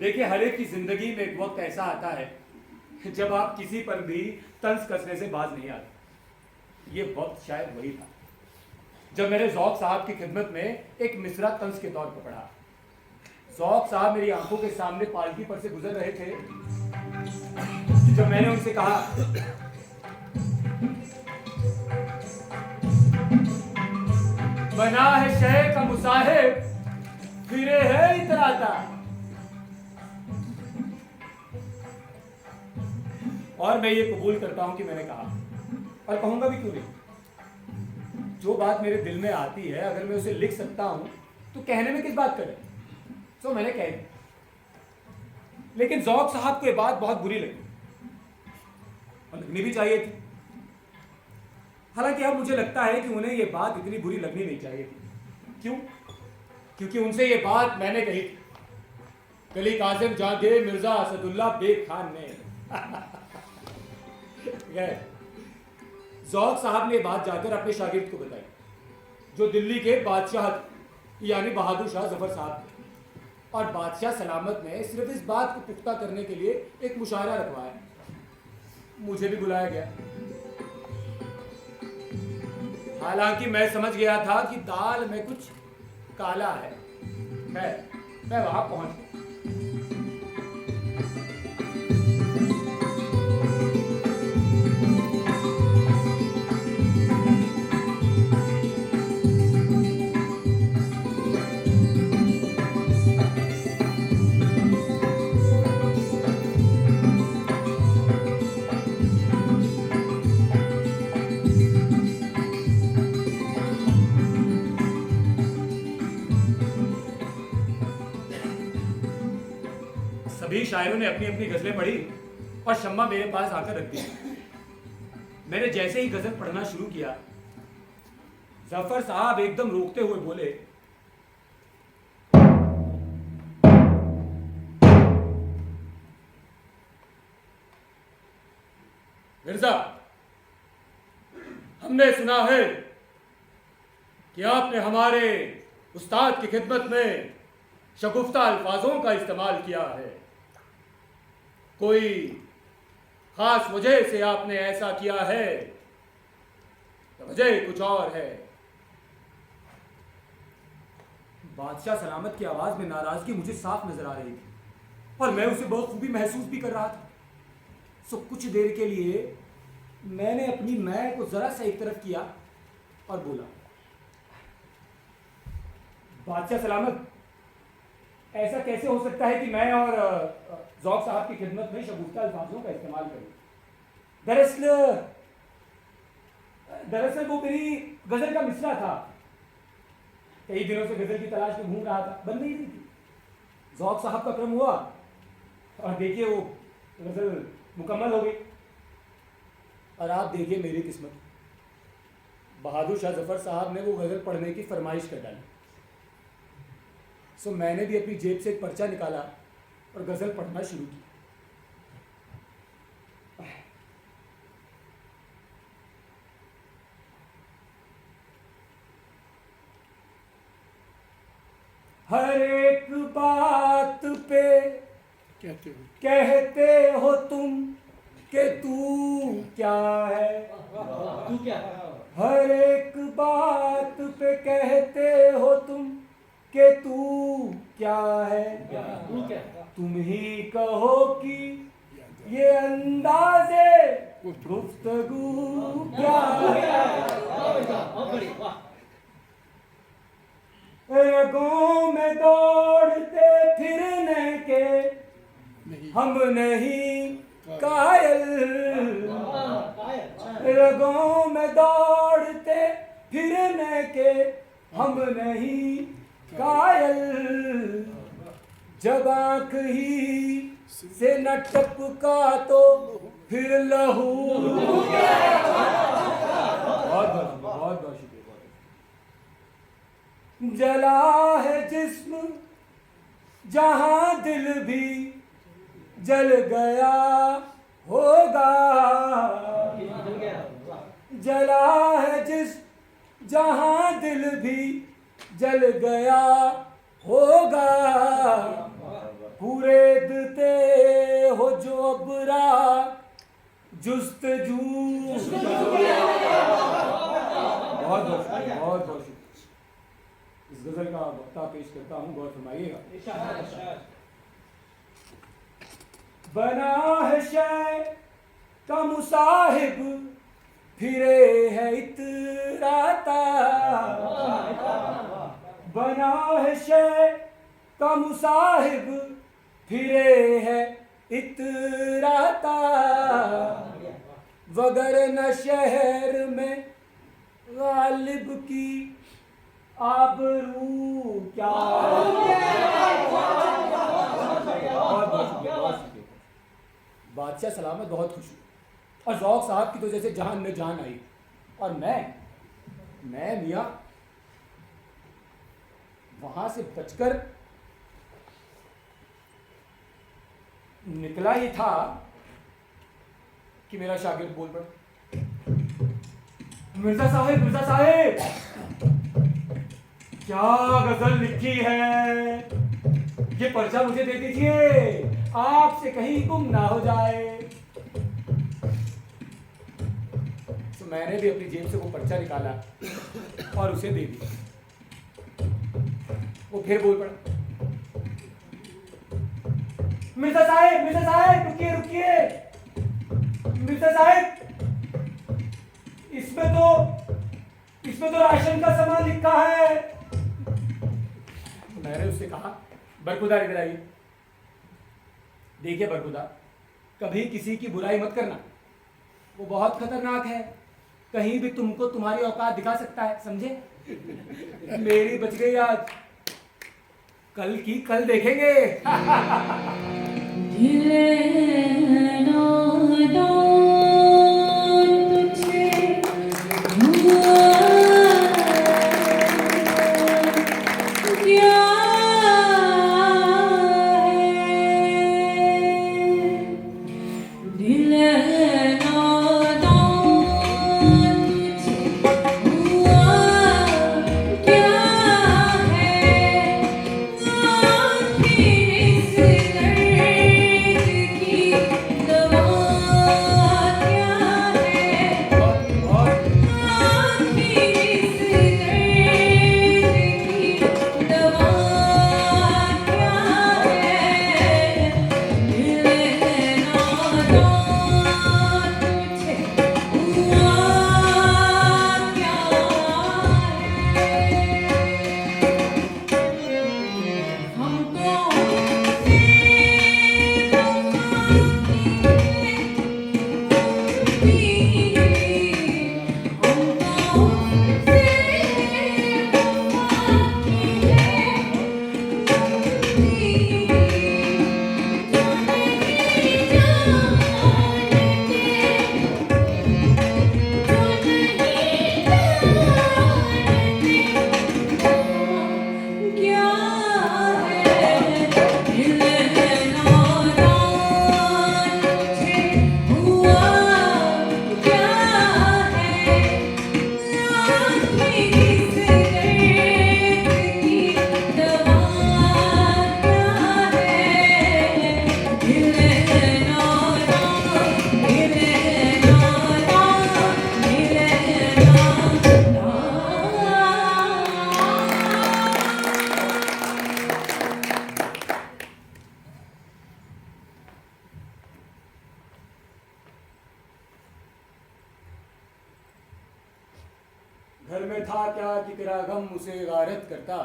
देखिए, हर एक की जिंदगी में एक वक्त ऐसा आता है जब आप किसी पर भी तंज कसने से बाज नहीं आते। ये वक्त शायद वही था जब मेरे ज़ौक़ साहब की खिदमत में एक मिसरा तंज के तौर पर पढ़ा। ज़ौक़ साहब मेरी आंखों के सामने पालकी पर से गुजर रहे थे जब मैंने उनसे कहा, बना है शह का मुसाहिब फिरे है इतराता। और मैं ये कबूल करता हूं कि मैंने कहा, और कहूंगा भी क्यों नहीं। जो बात मेरे दिल में आती है अगर मैं उसे लिख सकता हूं तो कहने में किस बात करें। तो मैंने कह दी। लेकिन ज़ौक़ साहब को ये बात बहुत बुरी लगी और लगनी भी चाहिए थी। हालांकि अब मुझे लगता है कि उन्हें ये बात इतनी बुरी लगनी नहीं चाहिए थी। क्यों? क्योंकि उनसे ये बात मैंने कही थी, कली कासिम जागे मिर्जा असदुल्ला बेग खान ने। ज़ौक़ साहब ने बात जाकर अपने शागिर्द को बताई, जो दिल्ली के बादशाह यानी बहादुर शाह ज़फ़र साहब थे। और बादशाह सलामत ने सिर्फ इस बात को पुख्ता करने के लिए एक मुशायरा रखवाया। मुझे भी बुलाया गया। हालांकि मैं समझ गया था कि दाल में कुछ काला है। मैं वहां पहुंच गया। सभी शायरों ने अपनी अपनी गजलें पढ़ी और शम्मा मेरे पास आकर रख दी। मैंने जैसे ही गजल पढ़ना शुरू किया, ज़फ़र साहब एकदम रोकते हुए बोले, मिर्जा, हमने सुना है कि आपने हमारे उस्ताद की खिदमत में शगुफ्ता अल्फाजों का इस्तेमाल किया है। कोई खास वजह से आपने ऐसा किया है तो वजह कुछ और है। बादशाह सलामत की आवाज में नाराजगी मुझे साफ नजर आ रही थी और मैं उसे बखूबी महसूस भी कर रहा था। सो कुछ देर के लिए मैंने अपनी मैं को जरा सा एक तरफ किया और बोला, बादशाह सलामत, ऐसा कैसे हो सकता है कि मैं और ज़ौक़ साहब की खिदमत में शगुफ्ता अल्फाजों का इस्तेमाल करूं। दरअसल वो मेरी गजल का मिसरा था। कई दिनों से गजल की तलाश में घूम रहा था, बन नहीं रही थी। ज़ौक़ साहब का क्रम हुआ और देखिए वो गजल मुकम्मल हो गई। और आप देखिए मेरी किस्मत, बहादुर शाह ज़फ़र साहब ने वो गजल पढ़ने की फरमाइश कर डाली। सो मैंने भी अपनी जेब से एक पर्चा निकाला और गजल पढ़ना शुरू की। हर एक बात पे कहते हो तुम कि तू क्या है। तू क्या हर एक बात पे कहते हो तुम कि तू क्या है। तू क्या तुम ही कहो कि ये अंदाज़े गुफ्तगू क्या है। रगों में दौड़ते फिरने के हम नहीं कायल। रगों में दौड़ते फिरने के हम नहीं कायल। जब आंख ही से न टपका तो फिर लहू। बहुत शुक्रिया। जला है जिस्म जहां दिल भी जल गया होगा। जला है जिस जहां दिल भी जल गया होगा। कुरेदते हो जो अबरा जुस्तजू। बहुत शुक्रिया। इस गजल का वक्ता पेश करता हूँ, गौर फरमाइएगा। बना है शय का मुसाहिब फिरे है इतराता। बना है शय का मुसाहिब फिरे है इतराता। वगर न शहर में गालिब की आबरू क्या। बहुत शुक्रिया। बादशाह सलामत बहुत खुश हुई और ज़ौक़ साहब की तो जैसे जान में जान आई। और मैं मियाँ वहां से बचकर निकला ही था कि मेरा शागिर्द बोल पड़ा, मिर्जा साहेब क्या गजल लिखी है, ये पर्चा मुझे दे दीजिए, आपसे कहीं गुम ना हो जाए। तो मैंने भी अपनी जेब से वो पर्चा निकाला और उसे दे दिया। वो फिर बोल पड़ा, मिर्जा साहेब रुकिए। मिर्जा साहेब, इसमें तो राशन का सामान लिखा है। मैंने उससे कहा, बरखुदा इधर आइए। देखिए बरखुदा, कभी किसी की बुराई मत करना, वो बहुत खतरनाक है, कहीं भी तुमको तुम्हारी औकात दिखा सकता है, समझे। मेरी बच गई आज, कल की कल देखेंगे। घर में था क्या कि तेरा गम उसे गारत करता,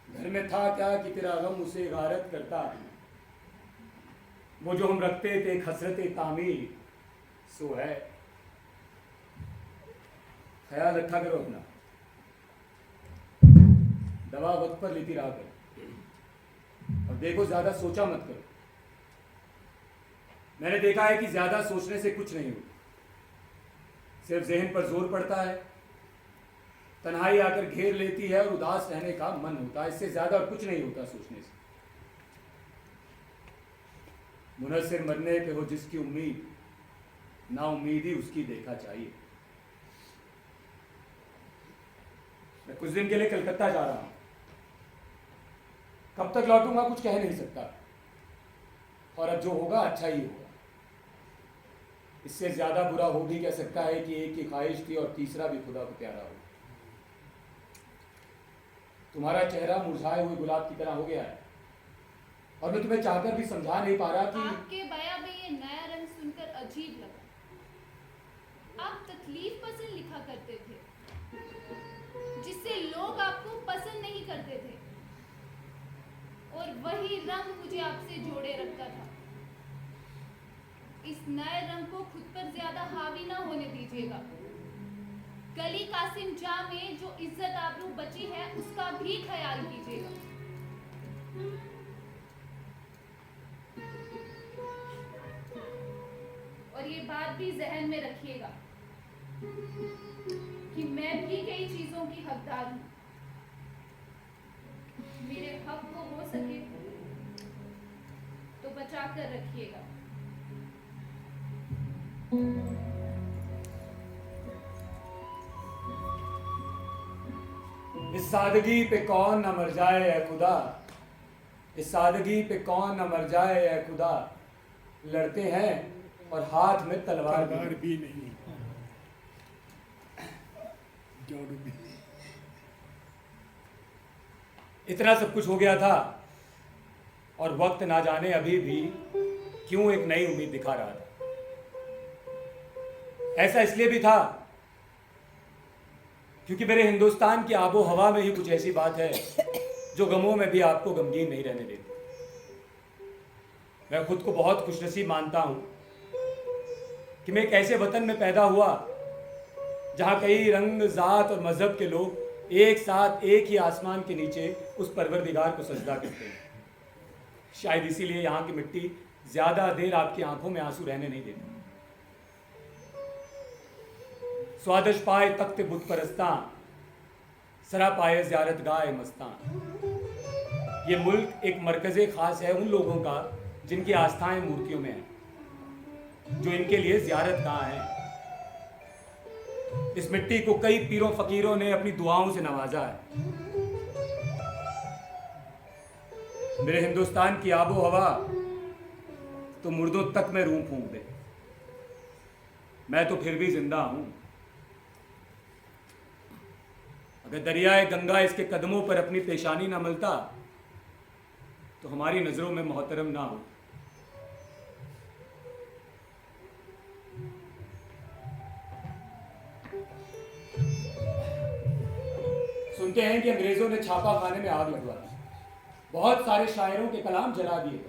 घर में था क्या कि तेरा गम उसे गारत करता, वो जो हम रखते थे हसरत तामीर सो है। ख्याल रखा करो अपना, दवा वक्त पर लेती रहा करो और देखो ज्यादा सोचा मत करो। मैंने देखा है कि ज्यादा सोचने से कुछ नहीं होता, सिर्फ जहन पर जोर पड़ता है, तन्हाई आकर घेर लेती है और उदास रहने का मन होता है। इससे ज्यादा और कुछ नहीं होता सोचने से। मुनस्सिर मरने पे हो जिसकी उम्मीद, ना उम्मीदी उसकी देखा चाहिए। मैं कुछ दिन के लिए कलकत्ता जा रहा हूं, कब तक लौटूंगा कुछ कह नहीं सकता, और अब जो होगा अच्छा ही होगा। इससे ज्यादा बुरा हो भी कह सकता है कि एक की ख्वाहिश थी और तीसरा भी खुदा को प्यारा हो। तुम्हारा चेहरा मुरझाए हुए गुलाब की तरह हो गया है और मैं तुम्हें चाहकर भी समझा नहीं पा रहा कि आपके बयां में ये नया रंग सुनकर अजीब लगा। आप तकलीफ पसंद लिखा करते थे, जिससे लोग आपको पसंद नहीं करते थे, और वही रंग मुझे आपसे जोड़े रखता था। इस नए रंग को खुद पर ज्यादा हावी ना होने दीजिएगा। गली कासिम जा में जो इज्जत आबरू बची है उसका भी ख्याल कीजिएगा। और ये बात भी जहन में रखिएगा कि मैं भी कई चीजों की हकदार हूं। मेरे हक को हो सके तो बचा कर रखिएगा। इस सादगी पे कौन न मर जाए ऐ खुदा, इस सादगी पे कौन न मर जाए ऐ खुदा, लड़ते हैं और हाथ में तलवार भी नहीं, जोड़ भी नहीं। इतना सब कुछ हो गया था और वक्त ना जाने अभी भी क्यों एक नई उम्मीद दिखा रहा था। ऐसा इसलिए भी था क्योंकि मेरे हिंदुस्तान की आबो हवा में ही कुछ ऐसी बात है जो गमों में भी आपको गमगीन नहीं रहने देती। मैं खुद को बहुत खुशनसीब मानता हूं कि मैं एक ऐसे वतन में पैदा हुआ जहां कई रंग, जात और मजहब के लोग एक साथ एक ही आसमान के नीचे उस परवरदिगार को सजदा करते हैं। शायद इसीलिए यहाँ की मिट्टी ज्यादा देर आपकी आंखों में आंसू रहने नहीं देती। स्वादश पाए तख्त बुत परस्तां, सरा पाए ज़ियारत गाए मस्तां। ये मुल्क एक मरकज़े ख़ास है उन लोगों का जिनकी आस्थाएं मूर्तियों में हैं, जो इनके लिए ज़ियारत गाह हैं। इस मिट्टी को कई पीरों फकीरों ने अपनी दुआओं से नवाजा है। मेरे हिंदुस्तान की आबो हवा तो मुर्दों तक में रूह फूंक दे, मैं तो फिर भी जिंदा हूं। अगर दरियाए गंगा इसके कदमों पर अपनी पेशानी ना मलता तो हमारी नजरों में मोहतरम ना हो। सुनते हैं कि अंग्रेजों ने छापा खाने में आग लगवा दी, बहुत सारे शायरों के कलाम जला दिए।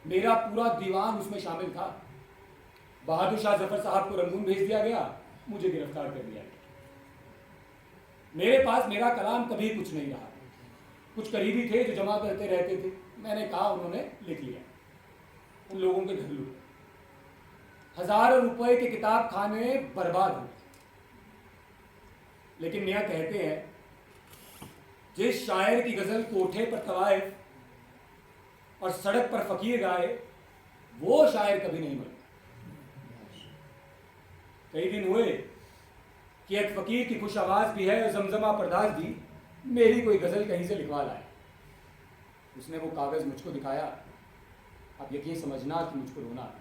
मेरा पूरा दीवान उसमें शामिल था। बहादुर शाह जफर साहब को रंगून भेज दिया गया, मुझे गिरफ्तार कर लिया गया। मेरे पास मेरा कलाम कभी कुछ नहीं रहा। कुछ करीबी थे जो जमा करते रहते थे, मैंने कहा, उन्होंने लिख लिया। उन लोगों के घर लूटे, हजारों रुपए के किताब खाने बर्बाद हो। लेकिन मियाँ कहते हैं, जिस शायर की गजल कोठे पर तवाइफ और सड़क पर फकीर गाए, वो शायर कभी नहीं मरे। कई दिन हुए कि एक फकीर की खुश आवाज भी है और जमजमा परदाज भी मेरी कोई गजल कहीं से लिखवा लाए। उसने वो कागज मुझको दिखाया। अब यकीन समझना कि मुझको रोना है।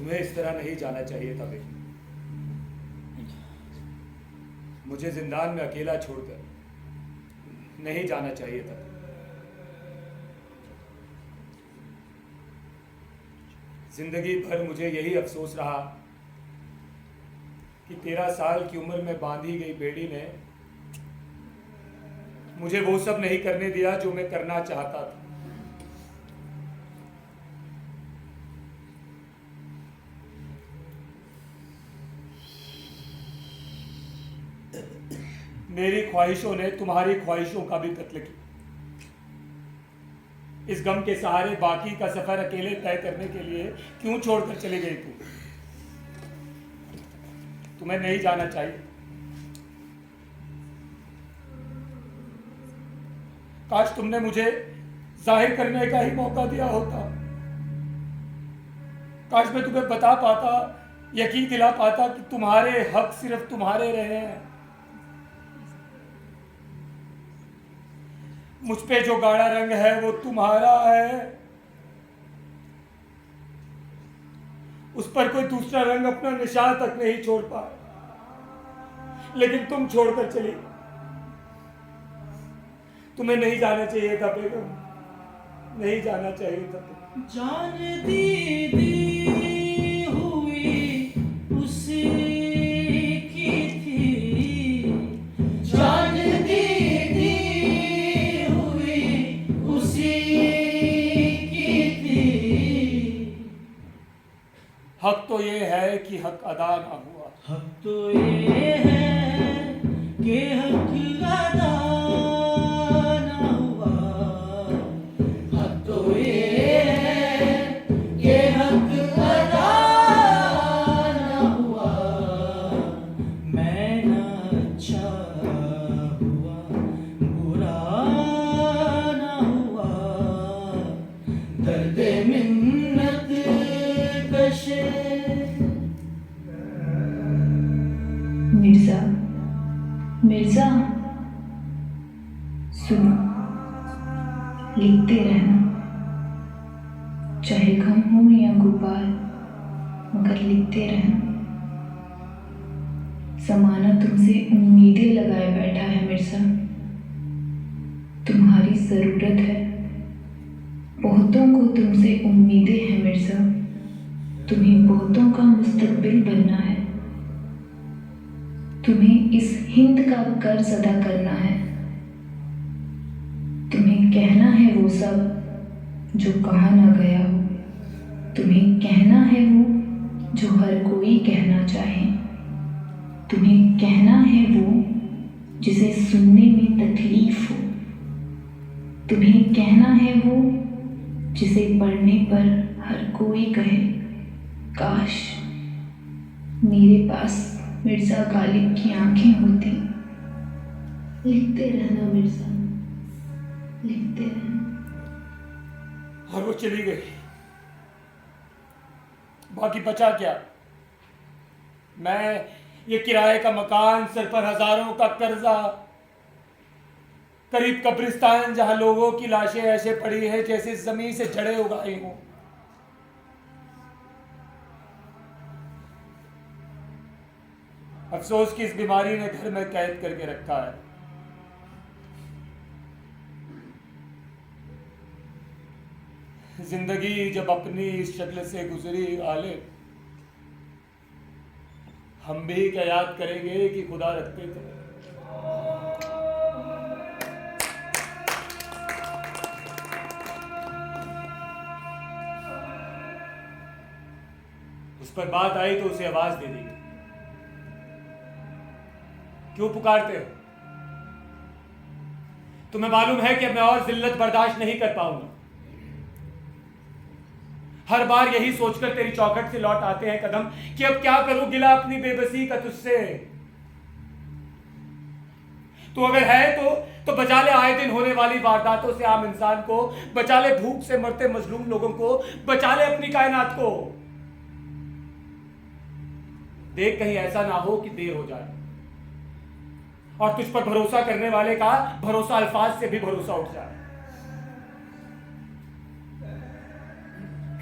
तुम्हें इस तरह नहीं जाना चाहिए था बेटी। मुझे जिंदान में अकेला छोड़कर नहीं जाना चाहिए था। जिंदगी भर मुझे यही अफसोस रहा कि 13 साल की उम्र में बांधी गई बेड़ी ने मुझे वो सब नहीं करने दिया जो मैं करना चाहता था। मेरी ख्वाहिशों ने तुम्हारी ख्वाहिशों का भी कत्ल किया। इस गम के सहारे बाकी का सफर अकेले तय करने के लिए क्यों छोड़कर चली गई तू? तुम्हें नहीं जाना चाहिए। काश तुमने मुझे जाहिर करने का ही मौका दिया होता। काश मैं तुम्हें बता पाता, यकीन दिला पाता कि तुम्हारे हक सिर्फ तुम्हारे रहे हैं। मुझ पे जो गाढ़ा रंग है वो तुम्हारा है, उस पर कोई दूसरा रंग अपना निशान तक नहीं छोड़ पाया, लेकिन तुम छोड़कर चली। तुम्हें नहीं जाना चाहिए था बेगम, नहीं जाना चाहिए था। जान दी हुई उसी की थी, जान दी हुई उसी की थी। हक तो ये है कि हक अदा ना हुआ। हक तो ये है कि हक अदा ना हुआ। हक तो ये है कि हक अदा ना हुआ। मैं ना अच्छा हुआ, बुरा ना हुआ। दर्द मिन्नत कशे। मिर्जा, मिर्जा, सुनो, लिखते रहना, चाहे गम हो या गुबार, मगर लिखते रहना। ज़माना तुमसे उम्मीदें लगाए बैठा है मिर्जा, तुम्हारी ज़रूरत है। बहुतों को तुमसे उम्मीदें हैं मिर्जा, तुम्हें बहुतों का मुस्तकबिल बनना है। तुम्हें इस हिंद का कर्ज अदा करना है। तुम्हें कहना है वो सब जो कहा ना गया हो। तुम्हें कहना है वो जो हर कोई कहना चाहे। तुम्हें कहना है वो जिसे सुनने में तकलीफ हो। तुम्हें कहना है वो जिसे पढ़ने पर हर कोई कहे, काश मेरे पास मिर्जा गालिब की आंखें होती। लिखते रहना मिर्जा, लिखते रहना। और वो चली गई, बाकी बचा क्या? मैं ये किराए का मकान, सर पर हजारों का कर्जा, करीब कब्रिस्तान जहां लोगों की लाशें ऐसे पड़ी है जैसे जमीन से जड़ें उगाई हों। अफसोस की इस बीमारी ने घर में कैद करके रखा है। जिंदगी जब अपनी इस शक्ल से गुजरी गालिब, हम भी क्या याद करेंगे कि खुदा रखते थे। उस पर बात आई तो उसे आवाज दे दी। क्यों पुकारते हो? तुम्हें मालूम है कि मैं और जिल्लत बर्दाश्त नहीं कर पाऊंगा। हर बार यही सोचकर तेरी चौखट से लौट आते हैं कदम कि अब क्या करूं गिला अपनी बेबसी का तुझसे। तो अगर है तो बचा ले आए दिन होने वाली वारदातों से आम इंसान को, बचा ले भूख से मरते मजलूम लोगों को, बचा ले अपनी कायनात को। देख कहीं ऐसा ना हो कि देर हो जाए और तुझ पर भरोसा करने वाले का भरोसा अल्फाज से भी भरोसा उठ जाए।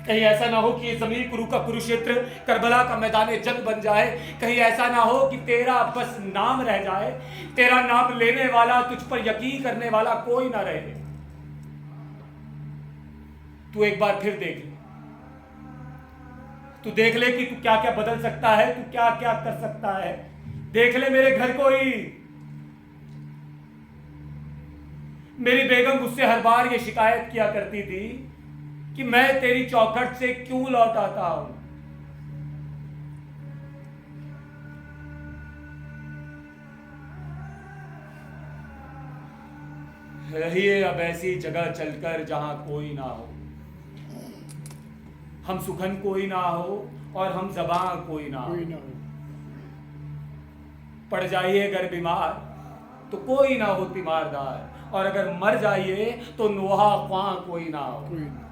कहीं ऐसा ना हो कि ये जमीन कुरु का कुरुक्षेत्र करबला का मैदान जंग बन जाए। कहीं ऐसा ना हो कि तेरा बस नाम रह जाए, तेरा नाम लेने वाला, तुझ पर यकीन करने वाला कोई ना रहे। तू एक बार फिर देख ले, तू देख ले कि तू क्या क्या बदल सकता है, तू क्या क्या कर सकता है। देख ले मेरे घर को ही। मेरी बेगम मुझसे हर बार ये शिकायत किया करती थी कि मैं तेरी चौखट से क्यों लौट आता हूं। रहिए अब ऐसी जगह चलकर जहां कोई ना हो, हम सुखन कोई ना हो और हम जबां कोई ना हो। कोई ना हो। पड़ जाइए अगर बीमार तो कोई ना हो तीमारदार, और अगर मर जाइए तो नोहा ख्वां कोई ना हो। कोई ना।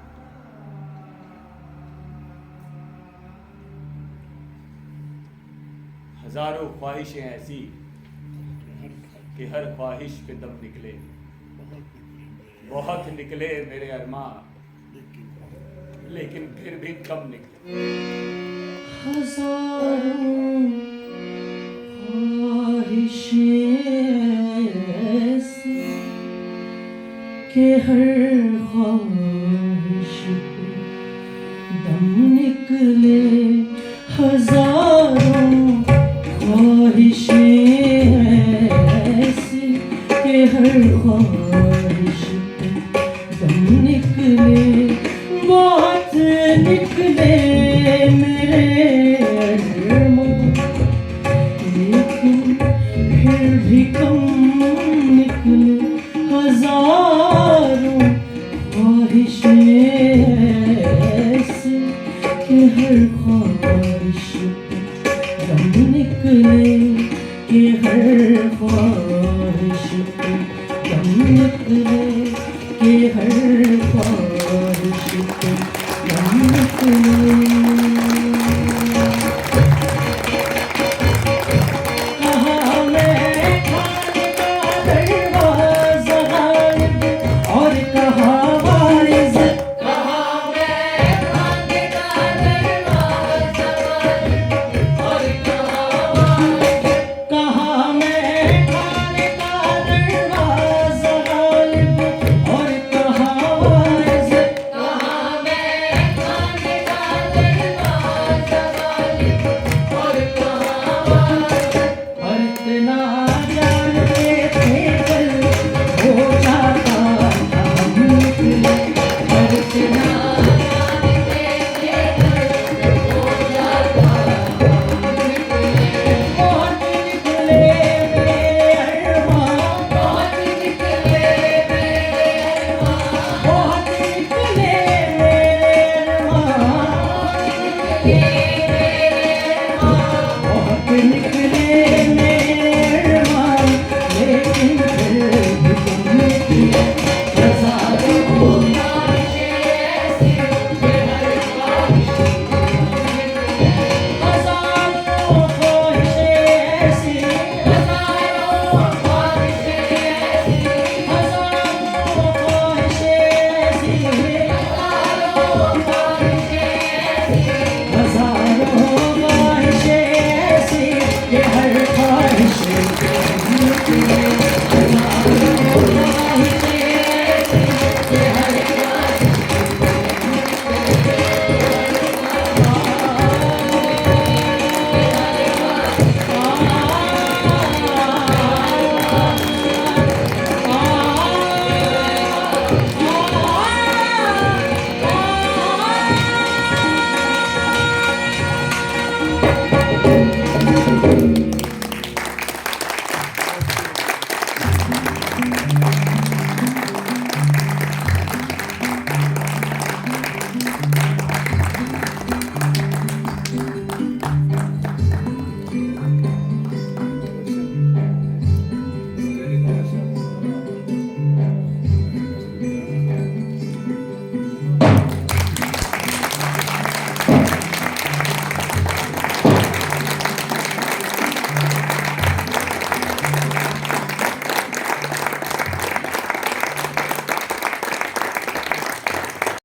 हजारों ख्वाहिशें ऐसी हर कि हर ख्वाहिश पे दम निकले। बहुत निकले मेरे अरमां, लेकिन फिर भी कम निकले। हजारों ख्वाहिशें ऐसी कि हर ख्वाहिश पे दम निकले। हजारों ख्वाहिशें ऐसी कि हर ख्वाहिश पे दम निकले। बहुत निकले मेरे अरमां, लेकिन फिर भी कम निकले। हजारों ख्वाहिशें ऐसी कि हर ख्वाहिश पे दम निकले, कि हर ख्वाहिश पे दम निकले, कि हर ख्वाहिश पे दम निकले।